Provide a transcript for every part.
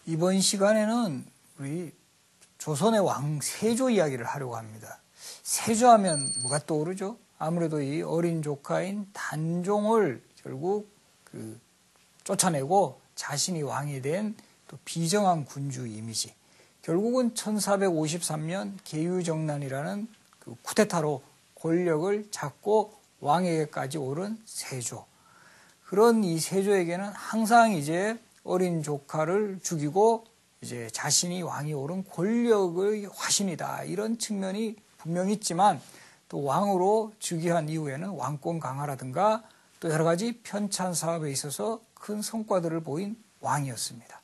이번 시간에는 우리 조선의 왕 세조 이야기를 하려고 합니다. 세조하면 뭐가 떠오르죠? 아무래도 이 어린 조카인 단종을 결국 쫓아내고 자신이 왕이 된 또 비정한 군주 이미지. 결국은 1453년 계유정난이라는 그 쿠데타로 권력을 잡고 왕에게까지 오른 세조. 그런 이 세조에게는 항상 이제 어린 조카를 죽이고 이제 자신이 왕이 오른 권력의 화신이다. 이런 측면이 분명히 있지만 또 왕으로 즉위한 이후에는 왕권 강화라든가 또 여러 가지 편찬 사업에 있어서 큰 성과들을 보인 왕이었습니다.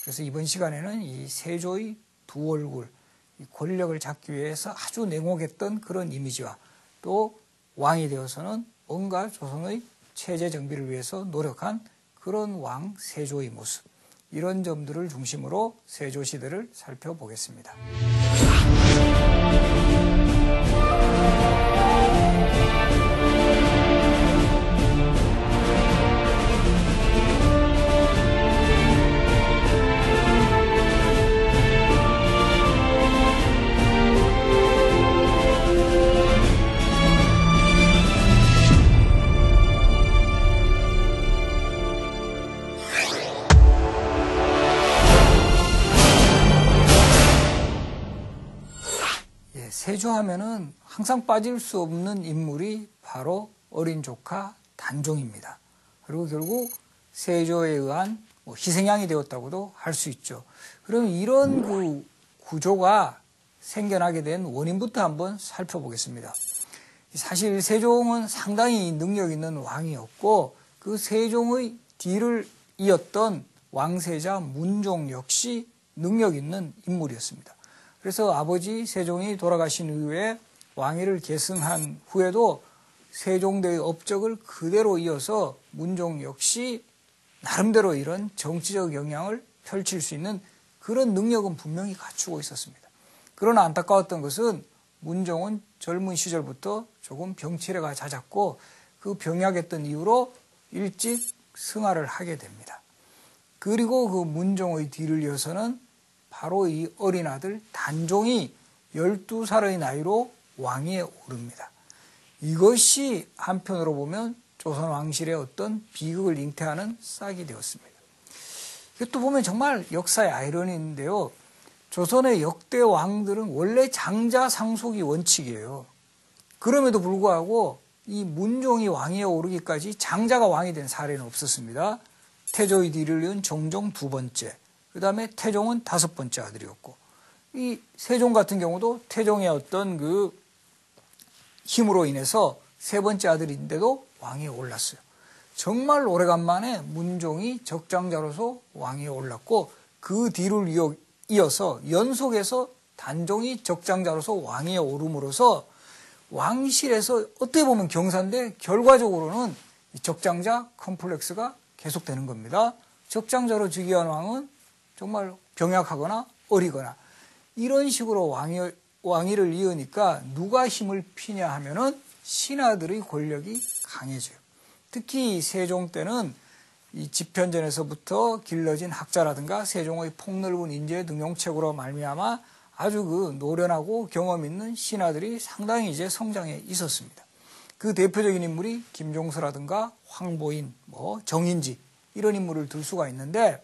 그래서 이번 시간에는 이 세조의 두 얼굴, 이 권력을 잡기 위해서 아주 냉혹했던 그런 이미지와 또 왕이 되어서는 뭔가 조선의 체제 정비를 위해서 노력한 그런 왕 세조의 모습, 이런 점들을 중심으로 세조 시대를 살펴보겠습니다. 세조하면은 항상 빠질 수 없는 인물이 바로 어린 조카 단종입니다. 그리고 결국 세조에 의한 희생양이 되었다고도 할 수 있죠. 그럼 이런 그 구조가 생겨나게 된 원인부터 한번 살펴보겠습니다. 사실 세종은 상당히 능력 있는 왕이었고 그 세종의 뒤를 이었던 왕세자 문종 역시 능력 있는 인물이었습니다. 그래서 아버지 세종이 돌아가신 이후에 왕위를 계승한 후에도 세종대의 업적을 그대로 이어서 문종 역시 나름대로 이런 정치적 영향을 펼칠 수 있는 그런 능력은 분명히 갖추고 있었습니다. 그러나 안타까웠던 것은 문종은 젊은 시절부터 조금 병치레가 잦았고 그 병약했던 이유로 일찍 승하를 하게 됩니다. 그리고 그 문종의 뒤를 이어서는 바로 이 어린 아들 단종이 12살의 나이로 왕위에 오릅니다. 이것이 한편으로 보면 조선 왕실의 어떤 비극을 잉태하는 싹이 되었습니다. 이것도 보면 정말 역사의 아이러니인데요. 조선의 역대 왕들은 원래 장자 상속이 원칙이에요. 그럼에도 불구하고 이 문종이 왕위에 오르기까지 장자가 왕이 된 사례는 없었습니다. 태조의 뒤를 이은 정종 두 번째, 그 다음에 태종은 다섯 번째 아들이었고, 이 세종 같은 경우도 태종의 어떤 그 힘으로 인해서 세 번째 아들인데도 왕위에 올랐어요. 정말 오래간만에 문종이 적장자로서 왕위에 올랐고, 그 뒤를 이어서 연속해서 단종이 적장자로서 왕위에 오름으로써 왕실에서 어떻게 보면 경사인데 결과적으로는 적장자 컴플렉스가 계속되는 겁니다. 적장자로 즉위한 왕은 정말 병약하거나 어리거나 이런 식으로 왕위를 이으니까 누가 힘을 피냐 하면은 신하들의 권력이 강해져요. 특히 세종 때는 이 집현전에서부터 길러진 학자라든가 세종의 폭넓은 인재 등용책으로 말미암아 아주 그 노련하고 경험 있는 신하들이 상당히 이제 성장해 있었습니다. 그 대표적인 인물이 김종서라든가 황보인, 정인지 이런 인물을 들 수가 있는데,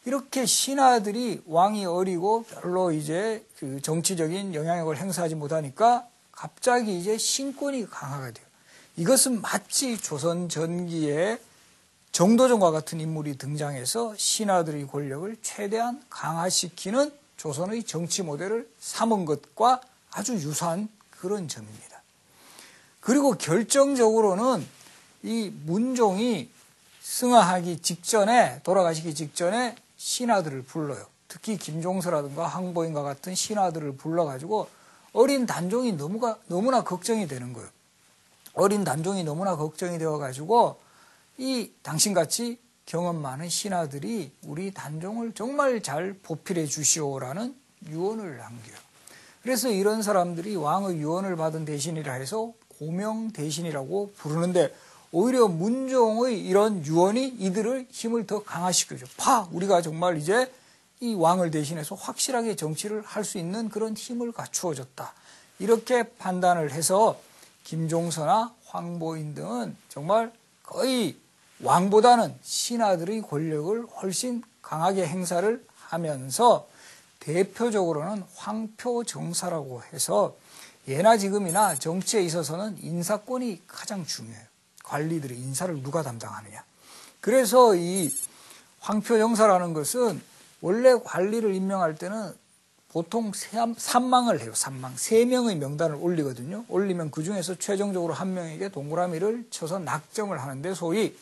이렇게 신하들이 왕이 어리고 별로 이제 그 정치적인 영향력을 행사하지 못하니까 갑자기 이제 신권이 강화가 돼요. 이것은 마치 조선 전기에 정도전과 같은 인물이 등장해서 신하들의 권력을 최대한 강화시키는 조선의 정치 모델을 삼은 것과 아주 유사한 그런 점입니다. 그리고 결정적으로는 이 문종이 승하하기 직전에, 돌아가시기 직전에 신하들을 불러요. 특히 김종서라든가 황보인과 같은 신하들을 불러가지고 어린 단종이 너무나 걱정이 되는 거예요. 어린 단종이 너무나 걱정이 되어가지고 이 당신같이 경험 많은 신하들이 우리 단종을 정말 잘 보필해 주시오라는 유언을 남겨요. 그래서 이런 사람들이 왕의 유언을 받은 대신이라 해서 고명 대신이라고 부르는데, 오히려 문종의 이런 유언이 이들을 힘을 더 강화시켜줘. 우리가 정말 이제 이 왕을 대신해서 확실하게 정치를 할 수 있는 그런 힘을 갖추어졌다. 이렇게 판단을 해서 김종서나 황보인 등은 정말 거의 왕보다는 신하들의 권력을 훨씬 강하게 행사를 하면서 대표적으로는 황표정사라고 해서 예나 지금이나 정치에 있어서는 인사권이 가장 중요해요. 관리들의 인사를 누가 담당하느냐. 그래서 이 황표정사라는 것은 원래 관리를 임명할 때는 보통 3망을 해요. 3망. 3명의 명단을 올리거든요. 올리면 그중에서 최종적으로 한 명에게 동그라미를 쳐서 낙점을 하는데 소위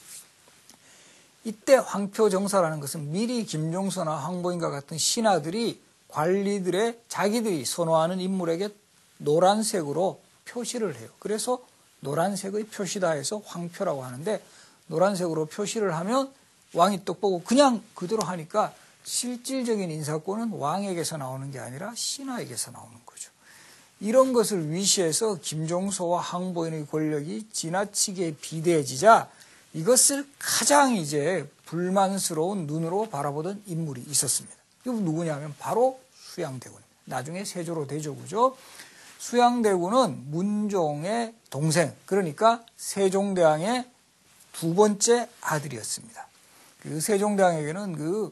이때 황표정사라는 것은 미리 김종서나 황보인과 같은 신하들이 관리들의 자기들이 선호하는 인물에게 노란색으로 표시를 해요. 그래서 노란색의 표시다 해서 황표라고 하는데 노란색으로 표시를 하면 왕이 또 보고 그냥 그대로 하니까 실질적인 인사권은 왕에게서 나오는 게 아니라 신하에게서 나오는 거죠. 이런 것을 위시해서 김종서와 황보인의 권력이 지나치게 비대해지자 이것을 가장 이제 불만스러운 눈으로 바라보던 인물이 있었습니다. 이분 누구냐면 바로 수양대군입니다. 나중에 세조로 되죠, 그죠? 수양대군은 문종의 동생, 그러니까 세종대왕의 두 번째 아들이었습니다. 그 세종대왕에게는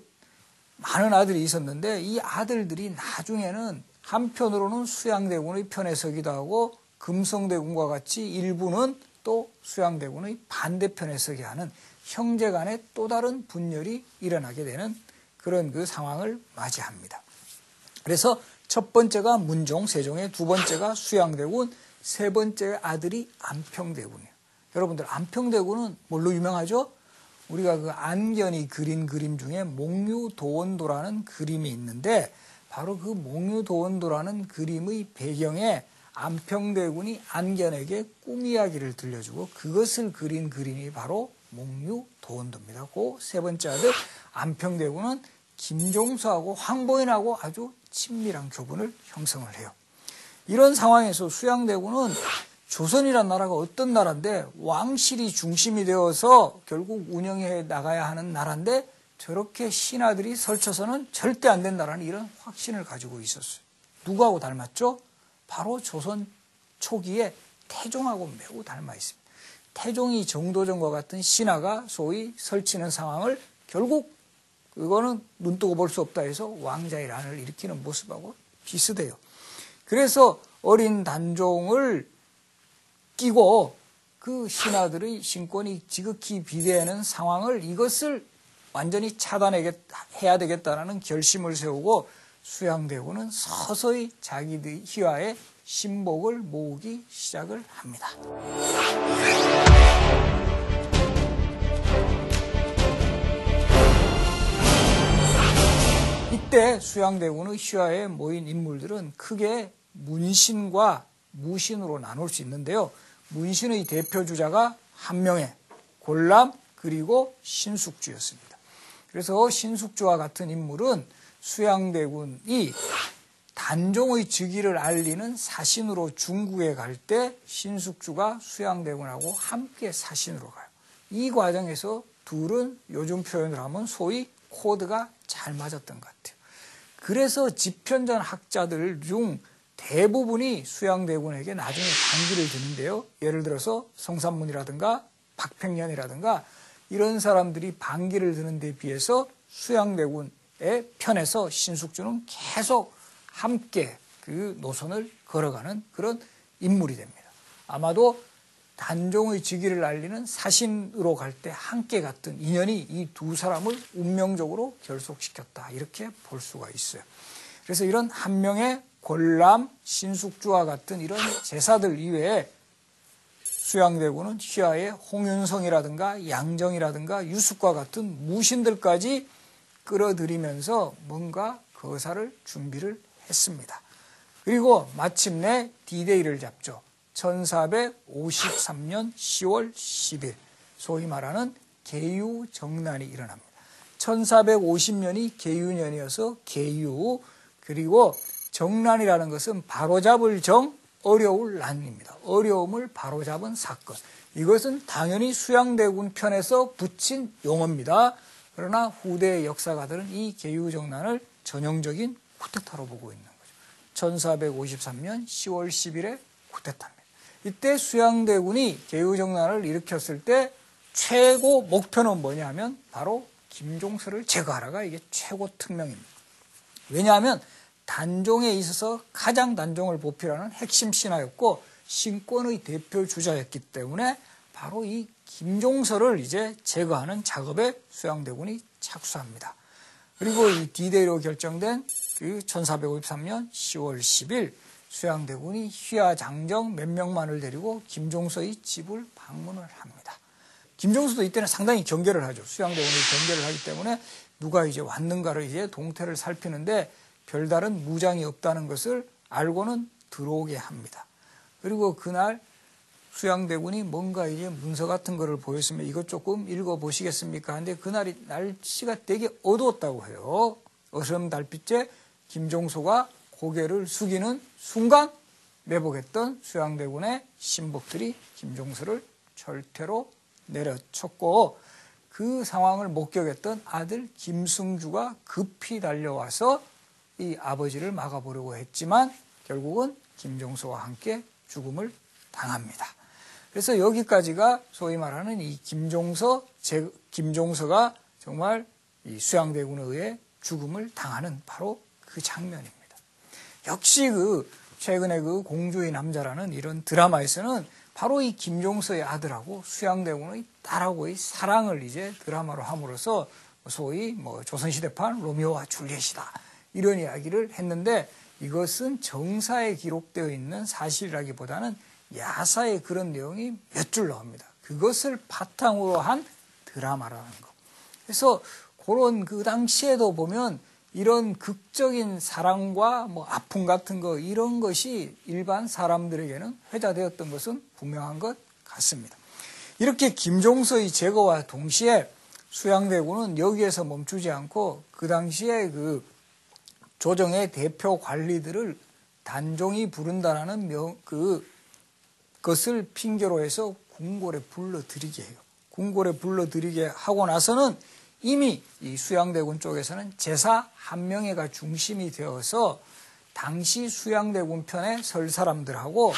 많은 아들이 있었는데 이 아들들이 나중에는 한편으로는 수양대군의 편에 서기도 하고 금성대군과 같이 일부는 또 수양대군의 반대편에 서게 하는 형제 간의 또 다른 분열이 일어나게 되는 그런 그 상황을 맞이합니다. 그래서 첫 번째가 문종, 세종의 두 번째가 수양대군, 세 번째 아들이 안평대군이에요. 여러분들 안평대군은 뭘로 유명하죠? 우리가 그 안견이 그린 그림 중에 목류도원도라는 그림이 있는데 바로 그 목류도원도라는 그림의 배경에 안평대군이 안견에게 꿈 이야기를 들려주고 그것을 그린 그림이 바로 목류도원도입니다. 그 세 번째 아들 안평대군은 김종서하고 황보인하고 아주 친밀한 교분을 형성을 해요. 이런 상황에서 수양대군은 조선이란 나라가 어떤 나라인데 왕실이 중심이 되어서 결국 운영해 나가야 하는 나라인데 저렇게 신하들이 설쳐서는 절대 안 된다라는 이런 확신을 가지고 있었어요. 누구하고 닮았죠? 바로 조선 초기에 태종하고 매우 닮아 있습니다. 태종이 정도전과 같은 신하가 소위 설치는 상황을 결국 그거는 눈 뜨고 볼 수 없다 해서 왕자의 난을 일으키는 모습하고 비슷해요. 그래서 어린 단종을 끼고 그 신하들의 신권이 지극히 비대하는 상황을 이것을 완전히 차단해야 되겠다는 결심을 세우고 수양대군은 서서히 자기의 희화의 신복을 모으기 시작을 합니다. 이때 수양대군의 희화에 모인 인물들은 크게 문신과 무신으로 나눌 수 있는데요. 문신의 대표주자가 한명회, 골람, 그리고 신숙주였습니다. 그래서 신숙주와 같은 인물은 수양대군이 단종의 즉위를 알리는 사신으로 중국에 갈 때 신숙주가 수양대군하고 함께 사신으로 가요. 이 과정에서 둘은 요즘 표현을 하면 소위 코드가 잘 맞았던 것 같아요. 그래서 집현전 학자들 중 대부분이 수양대군에게 나중에 반기를 드는데요. 예를 들어서 성산문이라든가 박팽년이라든가 이런 사람들이 반기를 드는 데 비해서 수양대군의 편에서 신숙주는 계속 함께 그 노선을 걸어가는 그런 인물이 됩니다. 아마도 단종의 즉위를 알리는 사신으로 갈 때 함께 갔던 인연이 이 두 사람을 운명적으로 결속시켰다. 이렇게 볼 수가 있어요. 그래서 이런 한 명의 골람, 신숙주와 같은 이런 제사들 이외에 수양대군은 휘하에 홍윤성이라든가 양정이라든가 유숙과 같은 무신들까지 끌어들이면서 뭔가 거사를 준비를 했습니다. 그리고 마침내 D-Day를 잡죠. 1453년 10월 10일 소위 말하는 계유정난이 일어납니다. 1450년이 계유년이어서 계유, 그리고 정난이라는 것은 바로잡을 정, 어려울 난입니다. 어려움을 바로잡은 사건. 이것은 당연히 수양대군 편에서 붙인 용어입니다. 그러나 후대의 역사가들은 이 계유정난을 전형적인 쿠데타로 보고 있는 거죠. 1453년 10월 10일에 쿠데타입니다. 이때 수양대군이 개유정난을 일으켰을 때 최고 목표는 뭐냐면 바로 김종서를 제거하라가 이게 최고 특명입니다. 왜냐하면 단종에 있어서 가장 단종을 보필하는 핵심 신하였고 신권의 대표 주자였기 때문에 바로 이 김종서를 이제 제거하는 작업에 수양대군이 착수합니다. 그리고 이 D-Day로 결정된 그 1453년 10월 10일 수양대군이 휘하 장정 몇 명만을 데리고 김종서의 집을 방문을 합니다. 김종서도 이때는 상당히 경계를 하죠. 수양대군이 경계를 하기 때문에 누가 이제 왔는가를 이제 동태를 살피는데 별다른 무장이 없다는 것을 알고는 들어오게 합니다. 그리고 그날 수양대군이 뭔가 이제 문서 같은 거를 보였으면 이것 조금 읽어보시겠습니까? 근데 그날이 날씨가 되게 어두웠다고 해요. 어스름 달빛에 김종서가 고개를 숙이는 순간 매복했던 수양대군의 신복들이 김종서를 절퇴로 내려쳤고 그 상황을 목격했던 아들 김승주가 급히 달려와서 이 아버지를 막아보려고 했지만 결국은 김종서와 함께 죽음을 당합니다. 그래서 여기까지가 소위 말하는 이 김종서가 정말 이 수양대군에 의해 죽음을 당하는 바로 그 장면입니다. 역시 그 최근에 그 공주의 남자라는 이런 드라마에서는 바로 이 김종서의 아들하고 수양대군의 딸하고의 사랑을 이제 드라마로 함으로써 소위 뭐 조선시대판 로미오와 줄리엣이다 이런 이야기를 했는데 이것은 정사에 기록되어 있는 사실이라기보다는 야사의 그런 내용이 몇 줄 나옵니다. 그것을 바탕으로 한 드라마라는 거. 그래서 그런 그 당시에도 보면 이런 극적인 사랑과 뭐 아픔 같은 거 이런 것이 일반 사람들에게는 회자되었던 것은 분명한 것 같습니다. 이렇게 김종서의 제거와 동시에 수양대군은 여기에서 멈추지 않고 그 당시에 그 조정의 대표 관리들을 단종이 부른다라는 그것을 핑계로 해서 궁궐에 불러들이게 해요. 궁궐에 불러들이게 하고 나서는 이미 이 수양대군 쪽에서는 제사 한 명회가 중심이 되어서 당시 수양대군 편에 설 사람들하고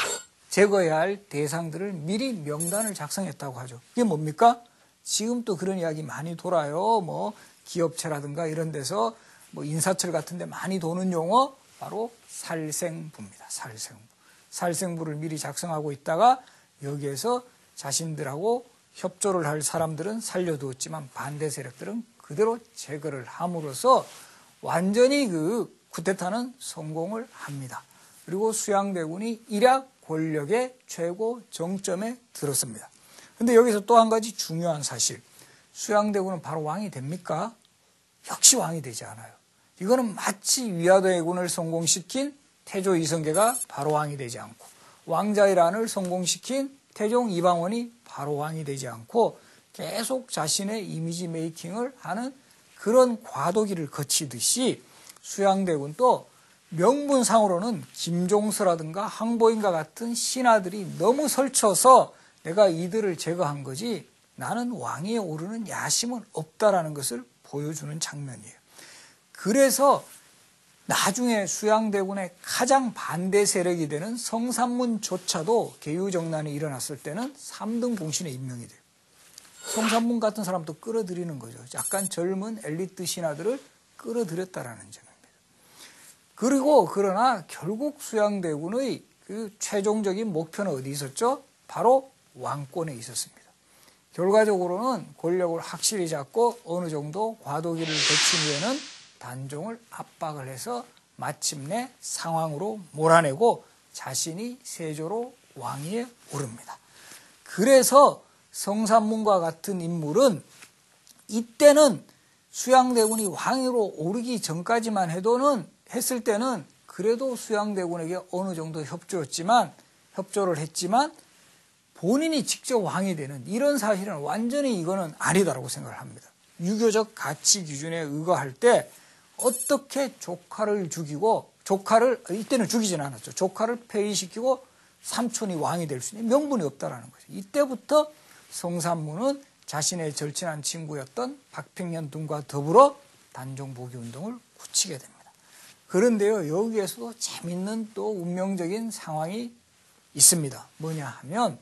제거해야 할 대상들을 미리 명단을 작성했다고 하죠. 그게 뭡니까? 지금 또 그런 이야기 많이 돌아요. 뭐 기업체라든가 이런 데서 뭐 인사철 같은 데 많이 도는 용어 바로 살생부입니다. 살생부. 살생부를 미리 작성하고 있다가 여기에서 자신들하고 협조를 할 사람들은 살려두었지만 반대 세력들은 그대로 제거를 함으로써 완전히 그 쿠데타는 성공을 합니다. 그리고 수양대군이 일약 권력의 최고 정점에 들었습니다. 그런데 여기서 또 한 가지 중요한 사실. 수양대군은 바로 왕이 됩니까? 역시 왕이 되지 않아요. 이거는 마치 위화대군을 성공시킨 태조 이성계가 바로 왕이 되지 않고 왕자의 란을 성공시킨 태종 이방원이 바로 왕이 되지 않고 계속 자신의 이미지 메이킹을 하는 그런 과도기를 거치듯이 수양대군도 명분상으로는 김종서라든가 항보인과 같은 신하들이 너무 설쳐서 내가 이들을 제거한 거지 나는 왕위에 오르는 야심은 없다라는 것을 보여주는 장면이에요. 그래서 나중에 수양대군의 가장 반대 세력이 되는 성산문조차도 개유정난이 일어났을 때는 3등 공신에 임명이 돼요. 성산문 같은 사람도 끌어들이는 거죠. 약간 젊은 엘리트 신하들을 끌어들였다라는 점입니다. 그리고 그러나 결국 수양대군의 그 최종적인 목표는 어디 있었죠? 바로 왕권에 있었습니다. 결과적으로는 권력을 확실히 잡고 어느 정도 과도기를 거친 후에는 단종을 압박을 해서 마침내 상황으로 몰아내고 자신이 세조로 왕위에 오릅니다. 그래서 성산문과 같은 인물은 이때는 수양대군이 왕위로 오르기 전까지만 했을 때는 그래도 수양대군에게 어느 정도 협조를 했지만 본인이 직접 왕이 되는 이런 사실은 완전히 이거는 아니다라고 생각을 합니다. 유교적 가치 기준에 의거할 때 어떻게 조카를 죽이고 이때는 죽이진 않았죠. 조카를 폐위시키고 삼촌이 왕이 될 수 있는 명분이 없다라는 거죠. 이때부터 성산문은 자신의 절친한 친구였던 박평년 등과 더불어 단종보기 운동을 굳히게 됩니다. 그런데요, 여기에서도 재밌는 또 운명적인 상황이 있습니다. 뭐냐 하면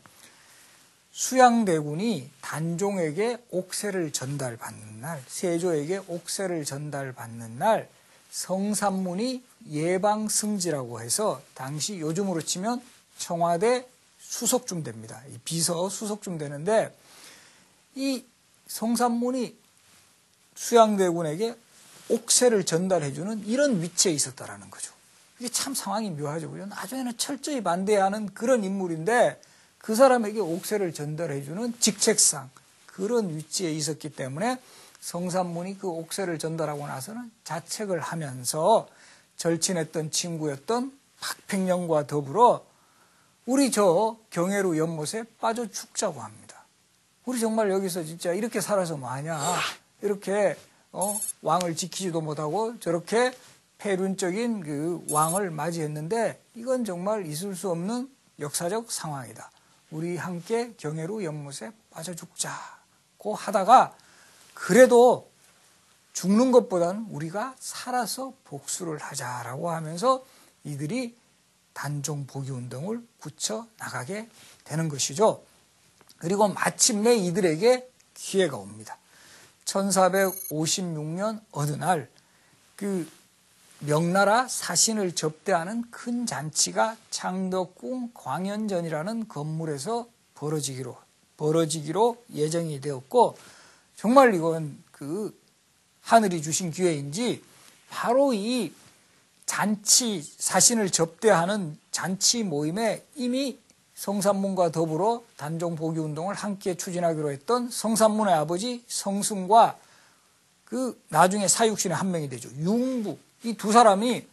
수양대군이 단종에게 옥새를 전달받는 날, 세조에게 옥새를 전달받는 날 성산문이 예방승지라고 해서 당시 요즘으로 치면 청와대 수석쯤 됩니다. 비서 수석쯤 되는데 이 성산문이 수양대군에게 옥새를 전달해주는 이런 위치에 있었다라는 거죠. 이게 참 상황이 묘하죠. 그죠? 나중에는 철저히 반대하는 그런 인물인데 그 사람에게 옥새를 전달해주는 직책상 그런 위치에 있었기 때문에 성산문이 그 옥새를 전달하고 나서는 자책을 하면서 절친했던 친구였던 박팽령과 더불어 우리 저 경애루 연못에 빠져 죽자고 합니다. 우리 정말 여기서 진짜 이렇게 살아서 뭐하냐. 이렇게 왕을 지키지도 못하고 저렇게 폐륜적인 그 왕을 맞이했는데 이건 정말 있을 수 없는 역사적 상황이다. 우리 함께 경애루 연못에 빠져 죽자고 하다가 그래도 죽는 것보다는 우리가 살아서 복수를 하자라고 하면서 이들이 단종 복위 운동을 굳혀 나가게 되는 것이죠. 그리고 마침내 이들에게 기회가 옵니다. 1456년 어느 날 그 명나라 사신을 접대하는 큰 잔치가 창덕궁 광연전이라는 건물에서 벌어지기로 예정이 되었고 정말 이건 그 하늘이 주신 기회인지 바로 이 잔치 사신을 접대하는 잔치 모임에 이미 성산문과 더불어 단종 복위 운동을 함께 추진하기로 했던 성산문의 아버지 성승과 그 나중에 사육신의 한 명이 되죠. 융부. 이 두 사람이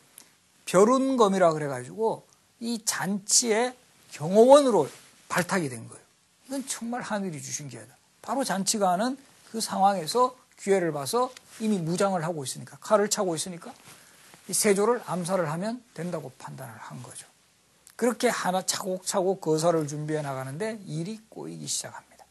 벼룬검이라 그래가지고 이 잔치의 경호원으로 발탁이 된 거예요. 이건 정말 하늘이 주신 기회다. 바로 잔치가 하는 그 상황에서 기회를 봐서 이미 무장을 하고 있으니까 칼을 차고 있으니까 이 세조를 암살을 하면 된다고 판단을 한 거죠. 그렇게 하나 차곡차곡 거사를 준비해 나가는데 일이 꼬이기 시작합니다.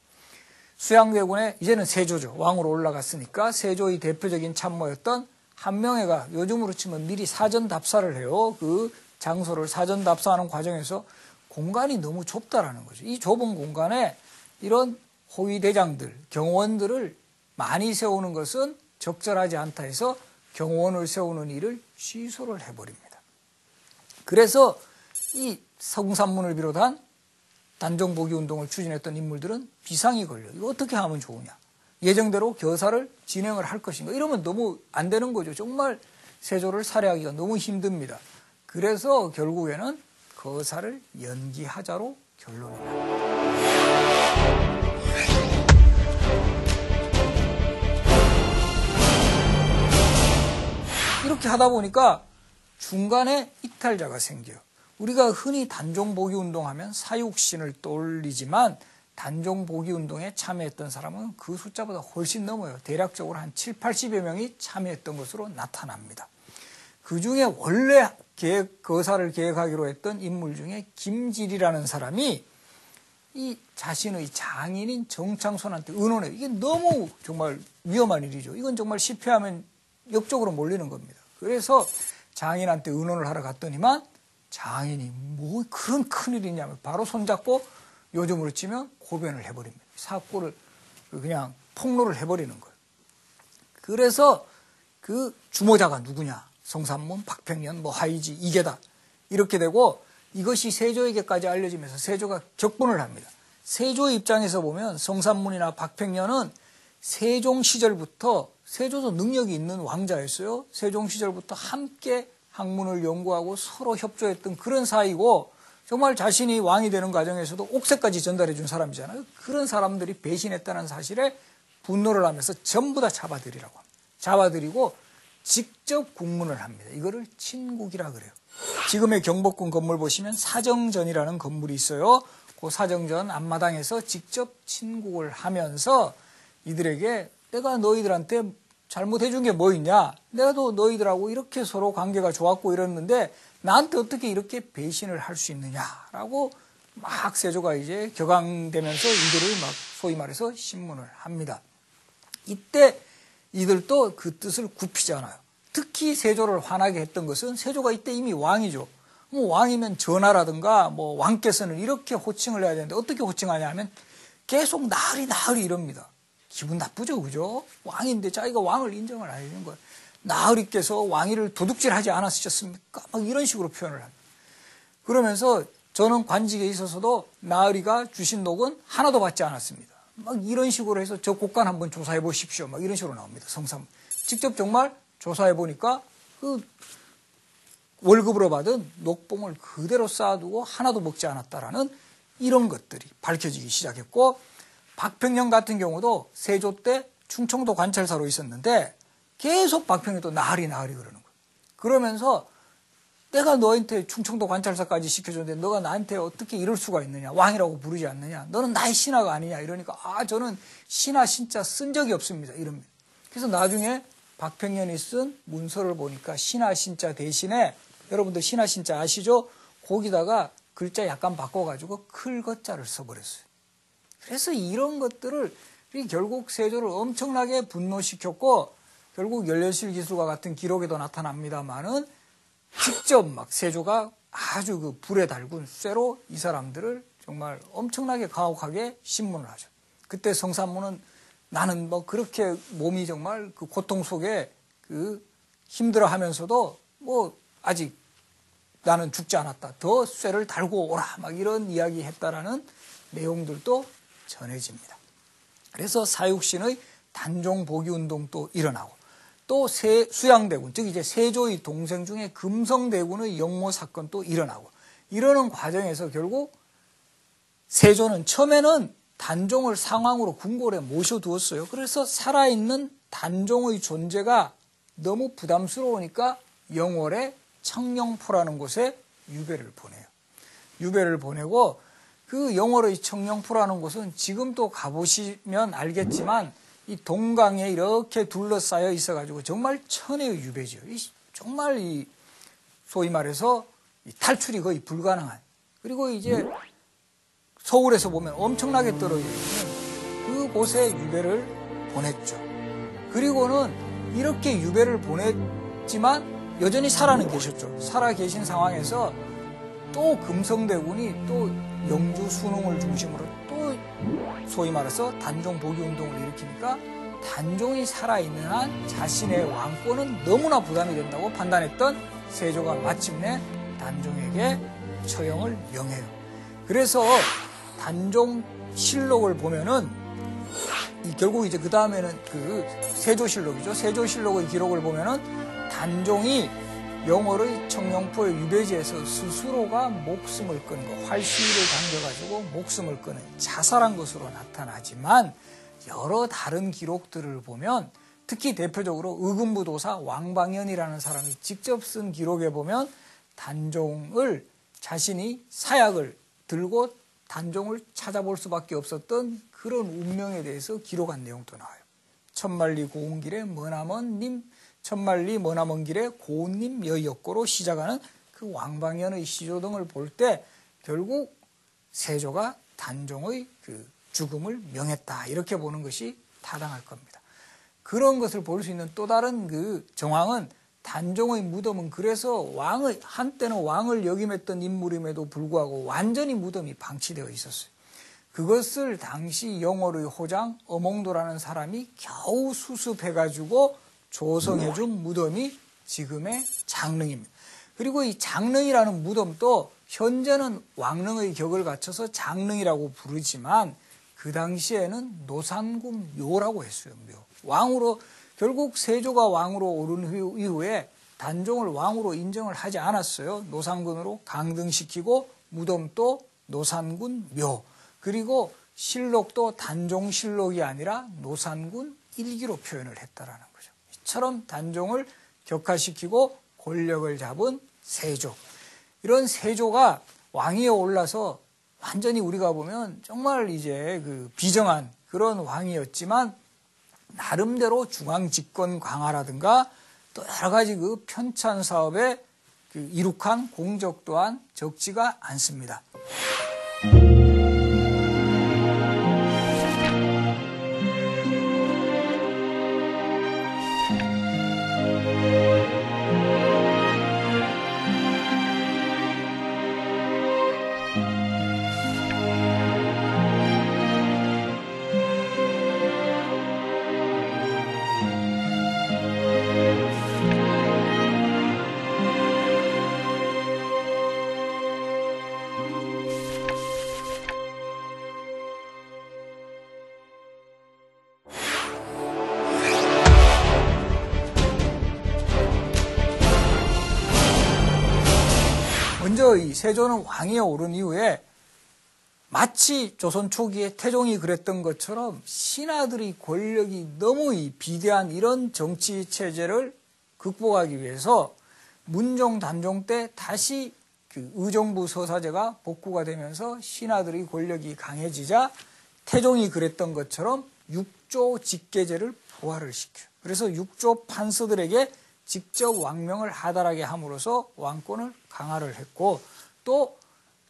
수양대군의 이제는 세조죠. 왕으로 올라갔으니까 세조의 대표적인 참모였던 한명회가 요즘으로 치면 미리 사전 답사를 해요. 그 장소를 사전 답사하는 과정에서 공간이 너무 좁다라는 거죠. 이 좁은 공간에 이런 호위대장들, 경호원들을 많이 세우는 것은 적절하지 않다 해서 경호원을 세우는 일을 취소를 해버립니다. 그래서 이 성산문을 비롯한 단종 복위 운동을 추진했던 인물들은 비상이 걸려요. 이거 어떻게 하면 좋으냐. 예정대로 교사를 진행을 할 것인가. 이러면 너무 안 되는 거죠. 정말 세조를 살해하기가 너무 힘듭니다. 그래서 결국에는 거사를 연기하자로 결론이 납니다. 이렇게 하다 보니까 중간에 이탈자가 생겨요. 우리가 흔히 단종 복위 운동하면 사육신을 떠올리지만 단종 복위 운동에 참여했던 사람은 그 숫자보다 훨씬 넘어요. 대략적으로 한 7, 80여 명이 참여했던 것으로 나타납니다. 그중에 원래 거사를 계획하기로 했던 인물 중에 김질이라는 사람이 이 자신의 장인인 정창손한테 의논해요. 이게 너무 정말 위험한 일이죠. 이건 정말 실패하면 역적으로 몰리는 겁니다. 그래서 장인한테 의논을 하러 갔더니만 장인이 뭐 그런 큰일이냐면 바로 손잡고 요즘으로 치면 고변을 해버립니다. 사고를 그냥 폭로를 해버리는 거예요. 그래서 그 주모자가 누구냐. 성산문, 박팽년, 하이지, 이계다. 이렇게 되고 이것이 세조에게까지 알려지면서 세조가 격분을 합니다. 세조의 입장에서 보면 성산문이나 박팽년은 세종 시절부터 세조도 능력이 있는 왕자였어요. 세종 시절부터 함께 학문을 연구하고 서로 협조했던 그런 사이고 정말 자신이 왕이 되는 과정에서도 옥새까지 전달해 준 사람이잖아요. 그런 사람들이 배신했다는 사실에 분노를 하면서 전부 다 잡아들이라고 합니다. 잡아들이고 직접 국문을 합니다. 이거를 친국이라 그래요. 지금의 경복궁 건물 보시면 사정전이라는 건물이 있어요. 그 사정전 앞마당에서 직접 친국을 하면서 이들에게 내가 너희들한테 잘못해 준 게 뭐 있냐? 내가 또 너희들하고 이렇게 서로 관계가 좋았고 이랬는데 나한테 어떻게 이렇게 배신을 할 수 있느냐라고 막 세조가 이제 격앙되면서 이들을 막 소위 말해서 신문을 합니다. 이때 이들도 그 뜻을 굽히지 않아요. 특히 세조를 화나게 했던 것은 세조가 이때 이미 왕이죠. 뭐 왕이면 전하라든가 뭐 왕께서는 이렇게 호칭을 해야 되는데 어떻게 호칭하냐 하면 계속 나으리 나으리 이럽니다. 기분 나쁘죠, 그죠? 왕인데 자기가 왕을 인정을 안 해주는 거예요. 나으리께서 왕위를 도둑질하지 않았으셨습니까? 막 이런 식으로 표현을 합니다. 그러면서 저는 관직에 있어서도 나으리가 주신 녹은 하나도 받지 않았습니다. 막 이런 식으로 해서 저 곡간 한번 조사해 보십시오. 막 이런 식으로 나옵니다. 성삼. 직접 정말 조사해 보니까 그 월급으로 받은 녹봉을 그대로 쌓아두고 하나도 먹지 않았다라는 이런 것들이 밝혀지기 시작했고, 박평영 같은 경우도 세조 때 충청도 관찰사로 있었는데 계속 박평영도 나으리 나으리 그러는 거예요. 그러면서 내가 너한테 충청도 관찰사까지 시켜줬는데 너가 나한테 어떻게 이럴 수가 있느냐, 왕이라고 부르지 않느냐, 너는 나의 신하가 아니냐 이러니까 저는 신하 신자 쓴 적이 없습니다 이럽니다. 그래서 나중에 박평년이 쓴 문서를 보니까 신하 신자 대신에, 여러분들 신하 신자 아시죠? 거기다가 글자 약간 바꿔가지고 클거자를 써버렸어요. 그래서 이런 것들을 결국 세조를 엄청나게 분노시켰고, 결국 열려실기술과 같은 기록에도 나타납니다만은 직접 막 세조가 아주 그 불에 달군 쇠로 이 사람들을 정말 엄청나게 가혹하게 신문을 하죠. 그때 성삼문은 나는 뭐 그렇게 몸이 정말 그 고통 속에 그 힘들어 하면서도 뭐 아직 나는 죽지 않았다. 더 쇠를 달고 오라. 막 이런 이야기 했다라는 내용들도 전해집니다. 그래서 사육신의 단종복위운동도 일어나고, 또 수양대군, 즉 이제 세조의 동생 중에 금성대군의 영모 사건도 일어나고, 이러는 과정에서 결국 세조는 처음에는 단종을 상황으로 궁궐에 모셔두었어요. 그래서 살아있는 단종의 존재가 너무 부담스러우니까 영월에 청령포라는 곳에 유배를 보내요. 유배를 보내고, 그 영월의 청령포라는 곳은 지금도 가보시면 알겠지만 이 동강에 이렇게 둘러싸여 있어가지고 정말 천혜의 유배지요. 정말 이 소위 말해서 탈출이 거의 불가능한, 그리고 이제 서울에서 보면 엄청나게 떨어져 있는 그곳에 유배를 보냈죠. 그리고는 이렇게 유배를 보냈지만 여전히 살아는 계셨죠. 살아 계신 상황에서 또 금성대군이 또 영주 순흥을 중심으로 또 소위 말해서 단종 복위운동을 일으키니까 단종이 살아있는 한 자신의 왕권은 너무나 부담이 된다고 판단했던 세조가 마침내 단종에게 처형을 명해요. 그래서 단종실록을 보면은 결국 이제 그 다음에는 그 세조실록이죠. 세조실록의 기록을 보면은 단종이 영월의 청령포의 유배지에서 스스로가 목숨을 끊은 거, 활시위를 당겨가지고 목숨을 끊은 자살한 것으로 나타나지만, 여러 다른 기록들을 보면 특히 대표적으로 의금부도사 왕방현이라는 사람이 직접 쓴 기록에 보면 단종을 자신이 사약을 들고 단종을 찾아볼 수밖에 없었던 그런 운명에 대해서 기록한 내용도 나와요. 천만리 고운길에 머나먼님, 천만리 머나먼 길에 고운님 여의역고로 시작하는 그 왕방현의 시조 등을 볼 때 결국 세조가 단종의 그 죽음을 명했다, 이렇게 보는 것이 타당할 겁니다. 그런 것을 볼 수 있는 또 다른 그 정황은, 단종의 무덤은 그래서 한때는 왕을 역임했던 인물임에도 불구하고 완전히 무덤이 방치되어 있었어요. 그것을 당시 영월의 호장 어몽도라는 사람이 겨우 수습해가지고 조성해준 무덤이 지금의 장릉입니다. 그리고 이 장릉이라는 무덤도 현재는 왕릉의 격을 갖춰서 장릉이라고 부르지만 그 당시에는 노산군 묘라고 했어요. 묘. 왕으로, 결국 세조가 왕으로 오른 이후에 단종을 왕으로 인정을 하지 않았어요. 노산군으로 강등시키고 무덤도 노산군 묘, 그리고 실록도 단종실록이 아니라 노산군 일기로 표현을 했다라는 거죠. 이처럼 단종을 격화시키고 권력을 잡은 세조, 이런 세조가 왕위에 올라서 완전히 우리가 보면 정말 이제 그 비정한 그런 왕이었지만, 나름대로 중앙집권 강화라든가 또 여러 가지 그 편찬 사업에 그 이룩한 공적 또한 적지가 않습니다. 먼저 이 세조는 왕위에 오른 이후에 마치 조선 초기에 태종이 그랬던 것처럼 신하들이 권력이 너무 이 비대한 이런 정치 체제를 극복하기 위해서 문종, 단종 때 다시 그 의정부 서사제가 복구가 되면서 신하들의 권력이 강해지자 태종이 그랬던 것처럼 육조 직계제를 부활을 시켜요. 그래서 육조 판서들에게 직접 왕명을 하달하게 함으로써 왕권을 강화를 했고, 또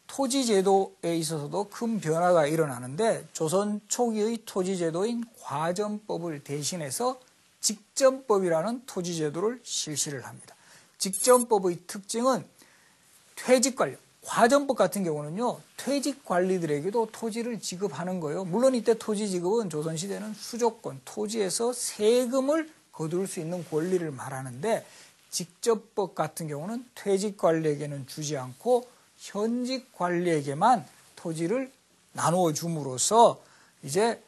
토지제도에 있어서도 큰 변화가 일어나는데 조선 초기의 토지제도인 과전법을 대신해서 직전법이라는 토지제도를 실시를 합니다. 직전법의 특징은 퇴직관리, 과전법 같은 경우는요, 퇴직관리들에게도 토지를 지급하는 거예요. 물론 이때 토지 지급은 조선시대는 수조권, 토지에서 세금을 거둘 수 있는 권리를 말하는데, 직전법 같은 경우는 퇴직관리에게는 주지 않고 현직관리에게만 토지를 나누어 줌으로써 이제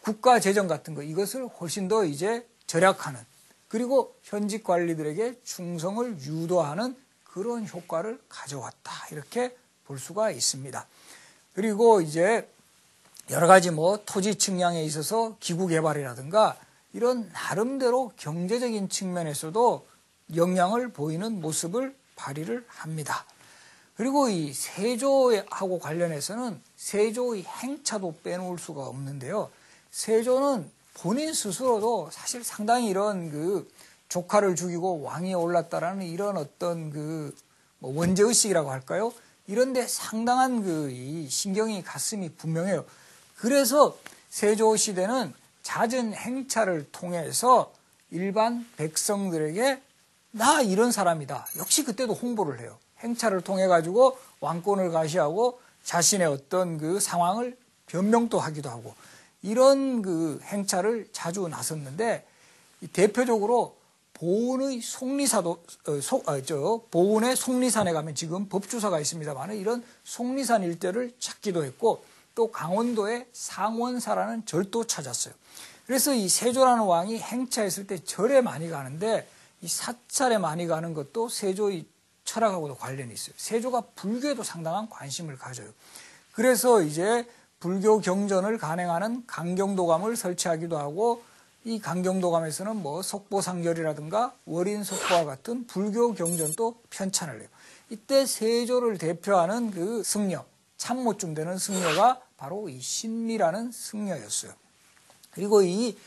국가재정 같은 거, 이것을 훨씬 더 이제 절약하는, 그리고 현직관리들에게 충성을 유도하는 그런 효과를 가져왔다, 이렇게 볼 수가 있습니다. 그리고 이제 여러 가지 뭐 토지 측량에 있어서 기구 개발이라든가 이런 나름대로 경제적인 측면에서도 영향을 보이는 모습을 발휘를 합니다. 그리고 이 세조하고 관련해서는 세조의 행차도 빼놓을 수가 없는데요. 세조는 본인 스스로도 사실 상당히 이런 그 조카를 죽이고 왕위에 올랐다라는 이런 어떤 그 뭐 원죄의식이라고 할까요? 이런데 상당한 그 이 신경이 갔음이 분명해요. 그래서 세조 시대는 잦은 행차를 통해서 일반 백성들에게 나 이런 사람이다, 역시 그때도 홍보를 해요. 행차를 통해 가지고 왕권을 과시하고 자신의 어떤 그 상황을 변명도 하기도 하고, 이런 그 행차를 자주 나섰는데, 대표적으로 보은의 속리사도 보은의 속리산에 가면 지금 법주사가 있습니다만 이런 속리산 일대를 찾기도 했고, 또 강원도의 상원사라는 절도 찾았어요. 그래서 이 세조라는 왕이 행차했을 때 절에 많이 가는데, 이 사찰에 많이 가는 것도 세조의 철학하고도 관련이 있어요. 세조가 불교에도 상당한 관심을 가져요. 그래서 이제 불교 경전을 간행하는 강경도감을 설치하기도 하고, 이 강경도감에서는 뭐 속보상절이라든가 월인속보와 같은 불교 경전도 편찬을 해요. 이때 세조를 대표하는 그 승려, 참모쯤 되는 승려가 바로 이 신리라는 승려였어요. 그리고 이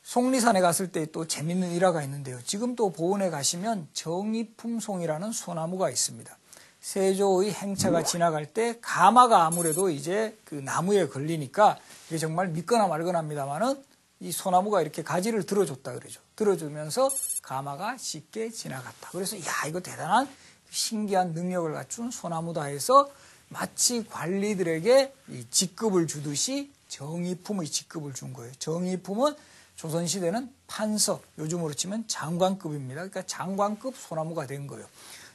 속리산에 갔을 때 또 재밌는 일화가 있는데요. 지금 또 보은에 가시면 정의품송이라는 소나무가 있습니다. 세조의 행차가 지나갈 때 가마가 아무래도 이제 그 나무에 걸리니까 이게 정말 믿거나 말거나 합니다만은 이 소나무가 이렇게 가지를 들어줬다 그러죠. 들어주면서 가마가 쉽게 지나갔다. 그래서 야, 이거 대단한 신기한 능력을 갖춘 소나무다 해서 마치 관리들에게 이 직급을 주듯이 정의품의 직급을 준 거예요. 정의품은 조선시대는 판서, 요즘으로 치면 장관급입니다. 그러니까 장관급 소나무가 된 거예요.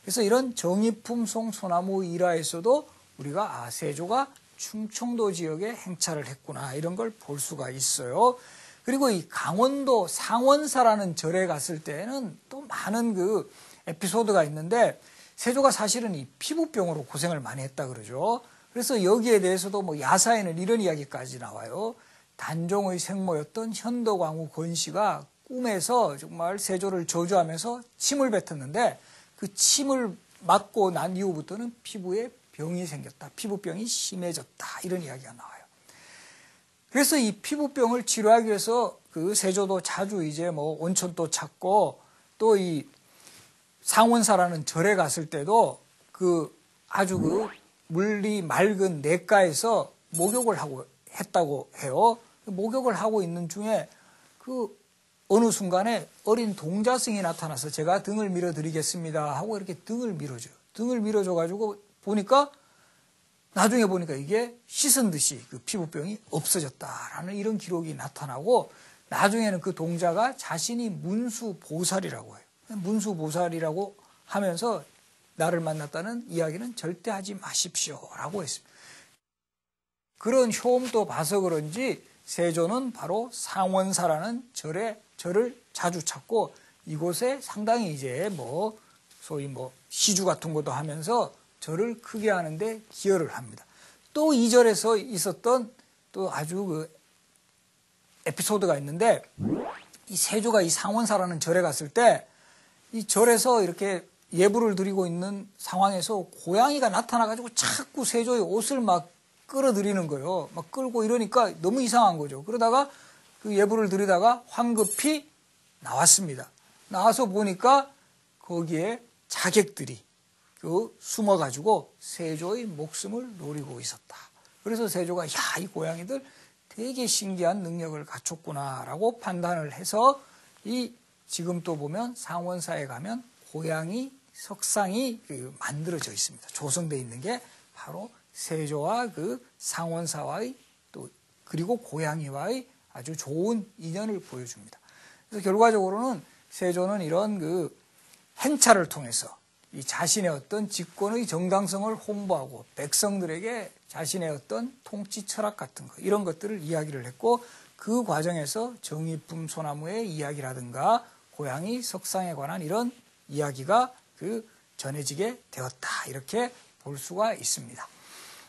그래서 이런 정의품송 소나무 일화에서도 우리가 세조가 충청도 지역에 행차를 했구나, 이런 걸 볼 수가 있어요. 그리고 이 강원도 상원사라는 절에 갔을 때는 또 많은 그 에피소드가 있는데, 세조가 사실은 이 피부병으로 고생을 많이 했다 그러죠. 그래서 여기에 대해서도 뭐 야사에는 이런 이야기까지 나와요. 단종의 생모였던 현덕왕후 권씨가 꿈에서 정말 세조를 저주하면서 침을 뱉었는데, 그 침을 맞고 난 이후부터는 피부에 병이 생겼다, 피부병이 심해졌다, 이런 이야기가 나와요. 그래서 이 피부병을 치료하기 위해서 그 세조도 자주 이제 뭐 온천도 찾고, 또 이 상원사라는 절에 갔을 때도 그 아주 그 물이 맑은 냇가에서 목욕을 하고 했다고 해요. 목욕을 하고 있는 중에 그 어느 순간에 어린 동자승이 나타나서 제가 등을 밀어드리겠습니다 하고 이렇게 등을 밀어줘요. 등을 밀어줘가지고 보니까, 나중에 보니까 이게 씻은 듯이 그 피부병이 없어졌다라는 이런 기록이 나타나고, 나중에는 그 동자가 자신이 문수보살이라고 해요. 문수보살이라고 하면서 나를 만났다는 이야기는 절대 하지 마십시오라고 했습니다. 그런 효험도 봐서 그런지 세조는 바로 상원사라는 절을 자주 찾고, 이곳에 상당히 이제 뭐 소위 뭐 시주 같은 것도 하면서 절을 크게 하는데 기여를 합니다. 또 이 절에서 있었던 또 아주 그 에피소드가 있는데, 이 세조가 이 상원사라는 절에 갔을 때 이 절에서 이렇게 예불을 드리고 있는 상황에서 고양이가 나타나가지고 자꾸 세조의 옷을 막 끌어들이는 거예요. 막 끌고 이러니까 너무 이상한 거죠. 그러다가 그 예불을 드리다가 황급히 나왔습니다. 나와서 보니까 거기에 자객들이 숨어가지고 세조의 목숨을 노리고 있었다. 그래서 세조가 이 고양이들 되게 신기한 능력을 갖췄구나라고 판단을 해서 지금 또 보면 상원사에 가면 고양이 석상이 만들어져 있습니다. 조성되어 있는 게 바로 세조와 그 상원사와의 또 그리고 고양이와의 아주 좋은 인연을 보여줍니다. 그래서 결과적으로는 세조는 이런 그 행차를 통해서 이 자신의 어떤 집권의 정당성을 홍보하고 백성들에게 자신의 어떤 통치 철학 같은 거 이런 것들을 이야기를 했고, 그 과정에서 정의품 소나무의 이야기라든가 고양이 석상에 관한 이런 이야기가 전해지게 되었다, 이렇게 볼 수가 있습니다.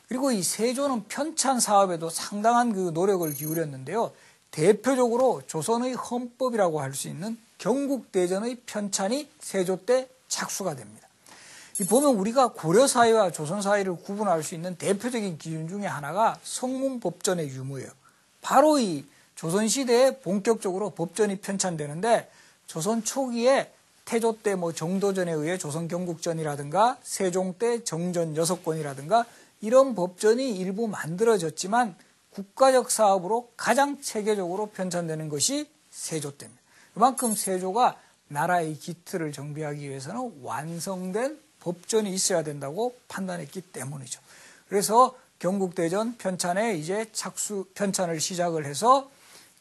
그리고 이 세조는 편찬 사업에도 상당한 그 노력을 기울였는데요. 대표적으로 조선의 헌법이라고 할 수 있는 경국대전의 편찬이 세조 때 착수가 됩니다. 보면 우리가 고려사회와 조선사회를 구분할 수 있는 대표적인 기준 중에 하나가 성문법전의 유무예요. 바로 이 조선시대에 본격적으로 법전이 편찬되는데, 조선 초기에 태조 때 정도전에 의해 조선경국전이라든가 세종 때 정전 6권이라든가 이런 법전이 일부 만들어졌지만 국가적 사업으로 가장 체계적으로 편찬되는 것이 세조 때입니다. 그만큼 세조가 나라의 기틀을 정비하기 위해서는 완성된 법전이 있어야 된다고 판단했기 때문이죠. 그래서 경국대전 편찬에 이제 편찬을 시작을 해서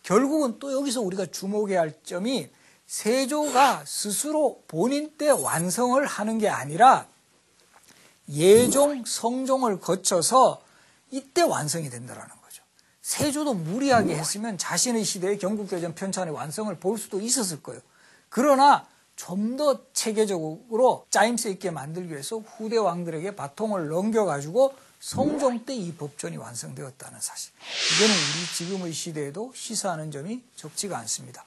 결국은 또 여기서 우리가 주목해야 할 점이 세조가 스스로 본인 때 완성을 하는 게 아니라 예종, 성종을 거쳐서 이때 완성이 된다는 거죠. 세조도 무리하게 했으면 자신의 시대의 경국대전 편찬의 완성을 볼 수도 있었을 거예요. 그러나 좀 더 체계적으로 짜임새 있게 만들기 위해서 후대 왕들에게 바통을 넘겨가지고 성종 때 이 법전이 완성되었다는 사실. 이거는 우리 지금의 시대에도 시사하는 점이 적지가 않습니다.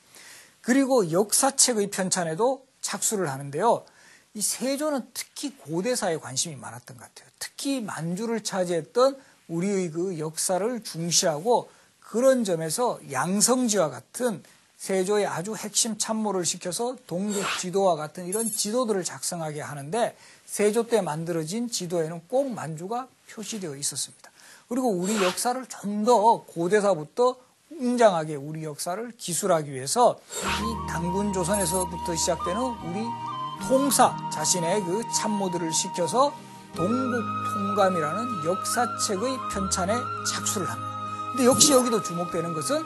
그리고 역사책의 편찬에도 착수를 하는데요. 이 세조는 특히 고대사에 관심이 많았던 것 같아요. 특히 만주를 차지했던 우리의 그 역사를 중시하고, 그런 점에서 양성지와 같은 세조의 아주 핵심 참모를 시켜서 동국지도와 같은 이런 지도들을 작성하게 하는데, 세조 때 만들어진 지도에는 꼭 만주가 표시되어 있었습니다. 그리고 우리 역사를 좀 더 고대사부터 웅장하게 우리 역사를 기술하기 위해서 이 당군조선에서부터 시작되는 우리 통사 자신의 그 참모들을 시켜서 동국통감이라는 역사책의 편찬에 착수를 합니다. 근데 역시 여기도 주목되는 것은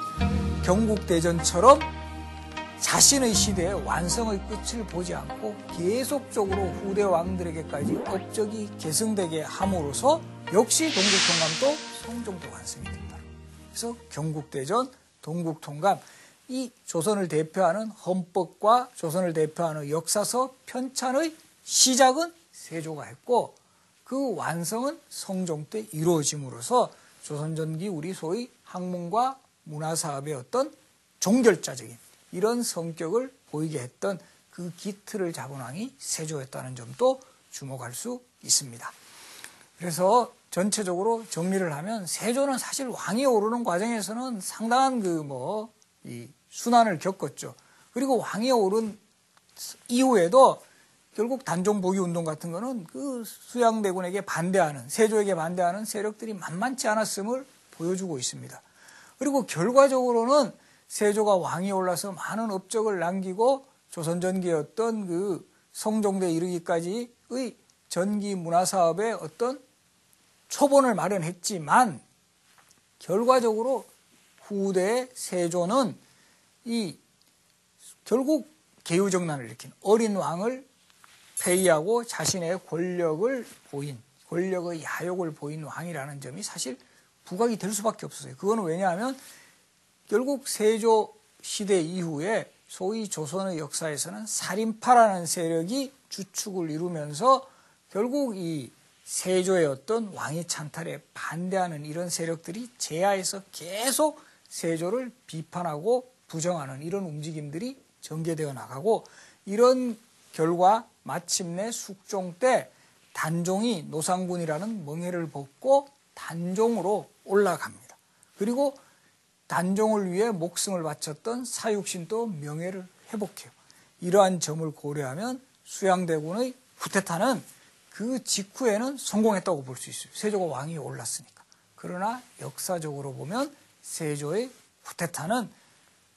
경국대전처럼 자신의 시대의 완성의 끝을 보지 않고 계속적으로 후대 왕들에게까지 업적이 계승되게 함으로써 역시 동국통감도 성종도 완성이 된다. 그래서 경국대전, 동국통감, 이 조선을 대표하는 헌법과 조선을 대표하는 역사서 편찬의 시작은 세조가 했고, 그 완성은 성종 때 이루어짐으로써 조선전기 우리 소위 학문과 문화사업의 어떤 종결자적인 이런 성격을 보이게 했던 그 기틀을 잡은 왕이 세조였다는 점도 주목할 수 있습니다. 그래서 전체적으로 정리를 하면 세조는 사실 왕이 오르는 과정에서는 상당한 이 순환을 겪었죠. 그리고 왕이 오른 이후에도 결국 단종복위 운동 같은 거는 그 수양대군에게 반대하는, 세조에게 반대하는 세력들이 만만치 않았음을 보여주고 있습니다. 그리고 결과적으로는 세조가 왕이 올라서 많은 업적을 남기고 조선전기의 어떤 그 성종대에 이르기까지의 전기 문화사업의 어떤 초본을 마련했지만, 결과적으로 후대의 세조는 결국 계유정난을 일으킨 어린 왕을 폐위하고 자신의 권력의 야욕을 보인 왕이라는 점이 사실 부각이 될 수밖에 없었어요. 그거는 왜냐하면 결국 세조 시대 이후에 소위 조선의 역사에서는 살인파라는 세력이 주축을 이루면서 결국 이 세조의 어떤 왕위 찬탈에 반대하는 이런 세력들이 제하에서 계속 세조를 비판하고 부정하는 이런 움직임들이 전개되어 나가고, 이런 결과 마침내 숙종 때 단종이 노상군이라는 멍해를 벗고 단종으로 올라갑니다. 그리고 단종을 위해 목숨을 바쳤던 사육신도 명예를 회복해요. 이러한 점을 고려하면 수양대군의 후퇴타는 그 직후에는 성공했다고 볼 수 있어요. 세조가 왕위에 올랐으니까. 그러나 역사적으로 보면 세조의 후퇴타는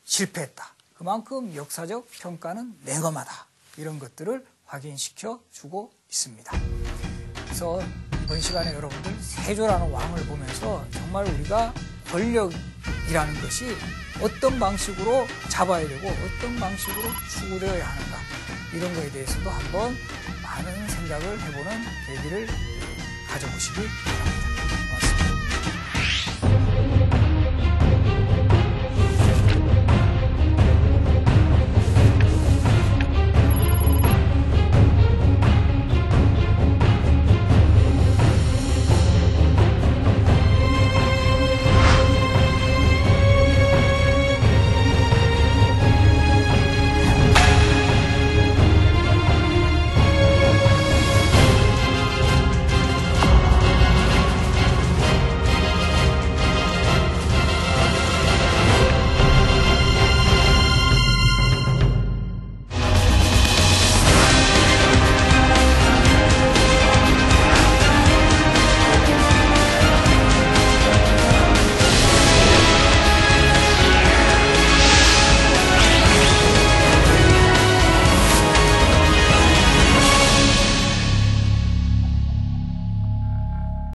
실패했다. 그만큼 역사적 평가는 냉엄하다. 이런 것들을 확인시켜 주고 있습니다. 그래서 이번 시간에 여러분들 세조라는 왕을 보면서 정말 우리가 권력이라는 것이 어떤 방식으로 잡아야 되고 어떤 방식으로 추구되어야 하는가, 이런 거에 대해서도 한번 많은 생각을 해보는 계기를 가져보시기 바랍니다.